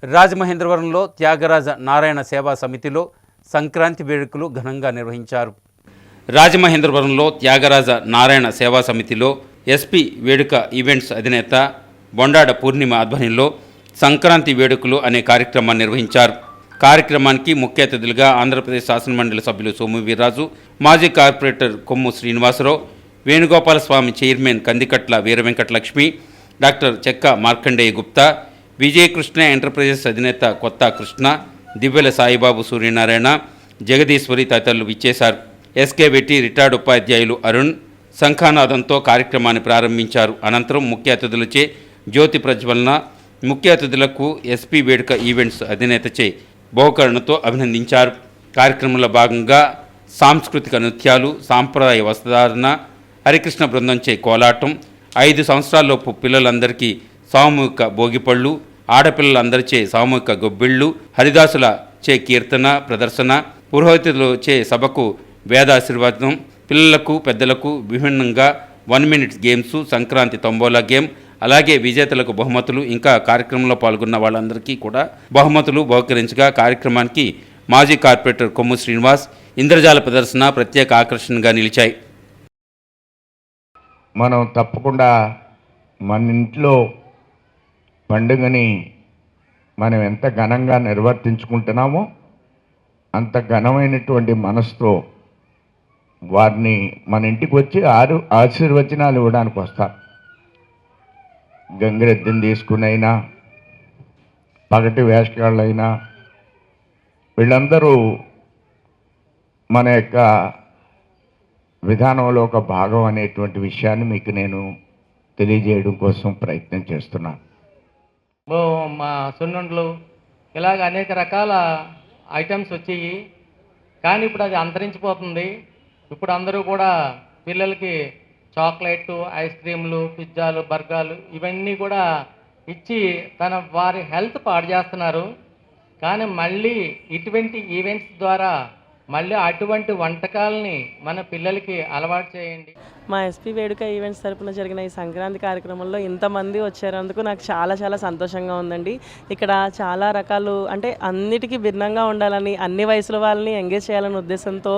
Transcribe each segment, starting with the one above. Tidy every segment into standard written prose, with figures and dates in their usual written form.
రాజమహేంద్రవరంలో త్యాగరాజ నారాయణ సేవా సమితిలో సంక్రాంతి వేడుకలు ఘనంగా నిర్వహించారు. రాజమహేంద్రవరంలో త్యాగరాజ నారాయణ సేవా సమితిలో ఎస్పీ వేడుక ఈవెంట్స్ అధినేత బొండాడ పూర్ణిమ ఆధ్వర్యంలో సంక్రాంతి వేడుకలు అనే కార్యక్రమాన్ని నిర్వహించారు. కార్యక్రమానికి ముఖ్య అతిథులుగా ఆంధ్రప్రదేశ్ శాసనమండలి సభ్యులు సోము వీర్రాజు, మాజీ కార్పొరేటర్ కొమ్ము శ్రీనివాసరావు, వేణుగోపాల స్వామి చైర్మన్ కందికట్ల వీరవెంకటలక్ష్మి, డాక్టర్ చెక్క మార్కండేయ గుప్తా, విజయకృష్ణ ఎంటర్ప్రైజెస్ అధినేత కొత్త కృష్ణ, దివ్యల సాయిబాబు సూర్యనారాయణ, జగదీశ్వరి తదితరులు విచ్చేశారు. ఎస్కే వెట్టి రిటైర్డ్ ఉపాధ్యాయులు అరుణ్ శంఖానాదంతో కార్యక్రమాన్ని ప్రారంభించారు. అనంతరం ముఖ్య అతిథులచే జ్యోతి ప్రజ్వలన, ముఖ్య అతిథులకు ఎస్పీ వేడుక ఈవెంట్స్ అధినేతచే బహుకరణతో అభినందించారు. కార్యక్రమంలో భాగంగా సాంస్కృతిక నృత్యాలు, సాంప్రదాయ వస్త్రధారణ, హరికృష్ణ బృందంచే కోలాటం, 5 సంవత్సరాలలోపు పిల్లలందరికీ సామూహిక భోగిపళ్ళు, ఆడపిల్లలందరిచే సామూహిక గొబ్బిళ్ళు, హరిదాసుల చే కీర్తన ప్రదర్శన, పురోహితులు చే సభకు వేదాశీర్వాదం, పిల్లలకు పెద్దలకు విభిన్నంగా 1 minute games, Sankranti tambola game, అలాగే విజేతలకు బహుమతులు, ఇంకా కార్యక్రమంలో పాల్గొన్న వాళ్ళందరికీ కూడా బహుమతులు బహుకరించగా కార్యక్రమానికి మాజీ కార్పొరేటర్ కొమ్ము శ్రీనివాస్ ఇంద్రజాల ప్రదర్శన ప్రత్యేక ఆకర్షణగా నిలిచాయి. మనం తప్పకుండా మన ఇంట్లో పండుగని మనం ఎంత ఘనంగా నిర్వర్తించుకుంటున్నామో అంత ఘనమైనటువంటి మనసుతో వారిని మన ఇంటికి వచ్చి ఆశీర్వచనాలు ఇవ్వడానికి వస్తారు. గంగిరెద్దుని తీసుకునైనా, పగటి వేషగాళ్ళైనా వీళ్ళందరూ మన యొక్క విధానంలో ఒక భాగం అనేటువంటి విషయాన్ని మీకు నేను తెలియజేయడం కోసం ప్రయత్నం చేస్తున్నాను. మా సున్నుండలు ఇలాగ అనేక రకాల ఐటమ్స్ వచ్చాయి, కానీ ఇప్పుడు అది అంతరించిపోతుంది. ఇప్పుడు అందరూ కూడా పిల్లలకి చాక్లెట్లు, ఐస్ క్రీమ్లు, పిజ్జాలు, బర్గర్లు ఇవన్నీ కూడా ఇచ్చి వారి హెల్త్ పాడు చేస్తున్నారు. కానీ మళ్ళీ ఇటువంటి ఈవెంట్స్ ద్వారా మళ్ళీ అటువంటి వంటకాలని మన పిల్లలకి అలవాటు చేయండి. మా ఎస్పీ వేడుక ఈవెంట్స్ తరపున జరిగిన ఈ సంక్రాంతి కార్యక్రమంలో ఇంతమంది వచ్చారందుకు నాకు చాలా చాలా సంతోషంగా ఉందండి. ఇక్కడ చాలా రకాలు అంటే అన్నిటికీ భిన్నంగా ఉండాలని, అన్ని వయసుల వాళ్ళని ఎంగేజ్ చేయాలనే ఉద్దేశంతో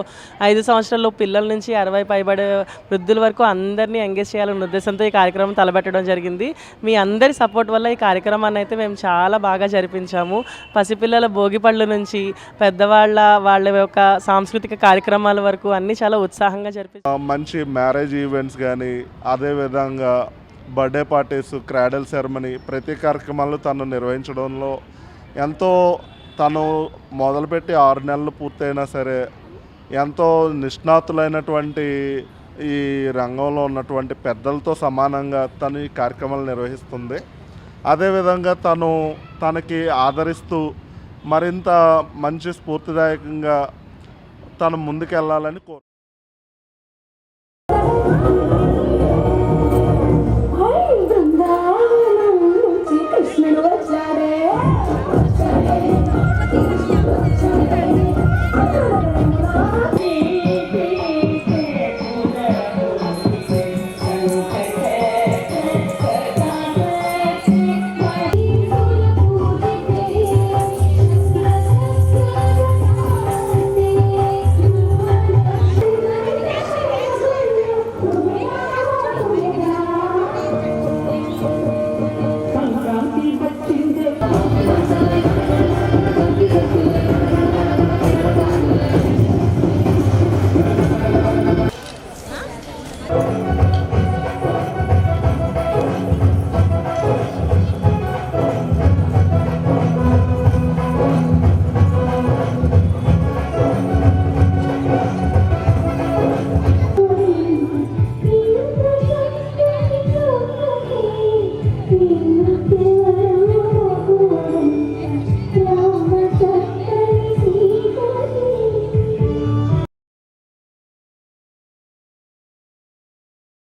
5 సంవత్సరాల్లో పిల్లల నుంచి 60 పైబడే వృద్ధుల వరకు అందరినీ ఎంగేజ్ చేయాలనే ఉద్దేశంతో ఈ కార్యక్రమం తలపెట్టడం జరిగింది. మీ అందరి సపోర్ట్ వల్ల ఈ కార్యక్రమాన్ని అయితే మేము చాలా బాగా జరిపించాము. పసిపిల్లల భోగిపళ్ళు నుంచి వాళ్ళ యొక్క సాంస్కృతిక కార్యక్రమాల వరకు అన్నీ చాలా ఉత్సాహంగా జరిపించాము. మంచి మ్యారేజ్ ఈవెంట్స్ కానీ, అదేవిధంగా బర్త్డే పార్టీస్, క్రాడల్ సెరమనీ ప్రతి కార్యక్రమాలు తను నిర్వహించడంలో ఎంతో తను మొదలుపెట్టి 6 నెలలు పూర్తయినా సరే ఎంతో నిష్ణాతులైనటువంటి ఈ రంగంలో ఉన్నటువంటి పెద్దలతో సమానంగా తను ఈ కార్యక్రమాలు నిర్వహిస్తుంది. అదేవిధంగా తనకి ఆదరిస్తూ మరింత మంచి స్ఫూర్తిదాయకంగా తను ముందుకెళ్ళాలని